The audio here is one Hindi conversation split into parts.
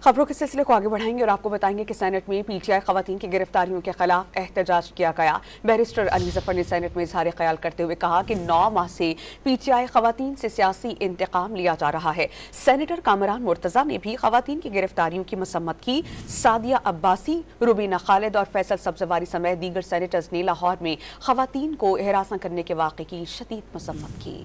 खबरों के सिलसिले को आगे बढ़ाएंगे और आपको बताएंगे कि सेनेट में पीटीआई खवातीन की गिरफ्तारियों के खिलाफ एहतजाज किया गया। बैरिस्टर अली जफर ने सेनेट में इजहार ख्याल करते हुए कहा कि 9 माह से पीटीआई खवातीन से सियासी इंतकाम लिया जा रहा है। सेनेटर कामरान मुर्तजा ने भी खवातीन की गिरफ्तारियों की मसम्मत की। सादिया अब्बासी, रुबीना खालिद और फैसल सब्जवारी समेत दीगर सेनेटर्स ने लाहौर में खवातीन को हिरासत करने के वाक़े की शदीद मसम्मत की।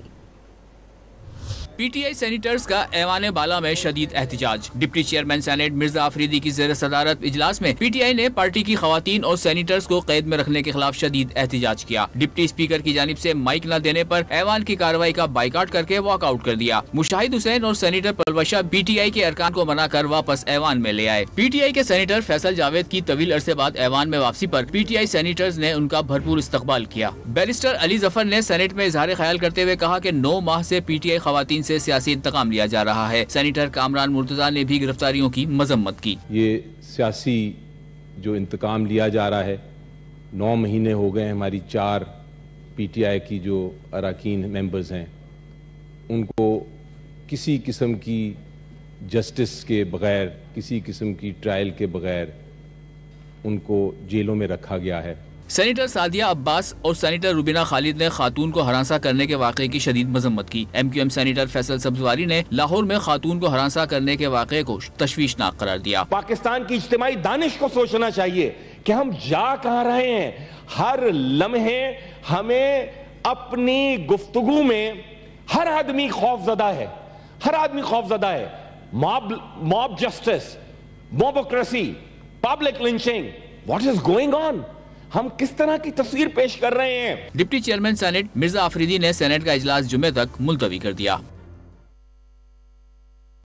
पीटीआई सेनेटर्स का ऐवान बाला में शदीद एहतजाज। Deputy chairman senate Mirza Afridi की ज़ेर सदारत इजलास में पीटीआई ने पार्टी की खवातीन और सेनेटर्स को कैद में रखने के खिलाफ शदीद एहतजाज किया। डिप्टी स्पीकर की जानिब से माइक न देने पर ऐवान की कार्रवाई का बाइकाट करके वॉकआउट कर दिया। मुशाहिद हुसैन और सेनेटर परवशा पीटीआई के अरकान को मना कर वापस ऐवान में ले आए। पीटीआई के सेनेटर फैसल जावेद की तवील अरसे बाद ऐवान में वापसी पर पीटीआई सेनेटर्स ने उनका भरपूर इस्तकबाल किया। बैरिस्टर अली जफर ने सेनेट में इजहार ख्याल करते हुए कहा कि 9 माह से पीटीआई खवातीन से सियासी इंतकाम लिया जा रहा है। सेनेटर कामरान मुर्तजा ने भी गिरफ्तारियों की मजम्मत की। ये सियासी जो इंतकाम लिया जा रहा है, 9 महीने हो गए हमारी 4 पीटीआई की जो अरकान मेंबर्स हैं उनको किसी किस्म की जस्टिस के बगैर, किसी किस्म की ट्रायल के बगैर उनको जेलों में रखा गया है। सेनेटर सादिया अब्बास और सेनेटर रुबीना खालिद ने खातून को हरासा करने के वाक़े की शदीद मजम्मत की। MQM सेनेटर फैसल सब्जवारी ने लाहौर में खातून को हरासा करने के वाक़े को तशवीशनाक करार दिया। पाकिस्तान की इज्तिमाई दानिश को सोचना चाहिए कि हम जा कहाँ रहे हैं। हर लम्हे हमें अपनी गुफ्तगू में हर आदमी खौफजदा है, हर आदमी खौफजदा है। Mob justice, mobocracy, public lynching, what is going on? हम किस तरह की तस्वीर पेश कर रहे हैं? Deputy chairman senate Mirza Afridi ने सेनेट का इजलास जुमे तक मुलतवी कर दिया।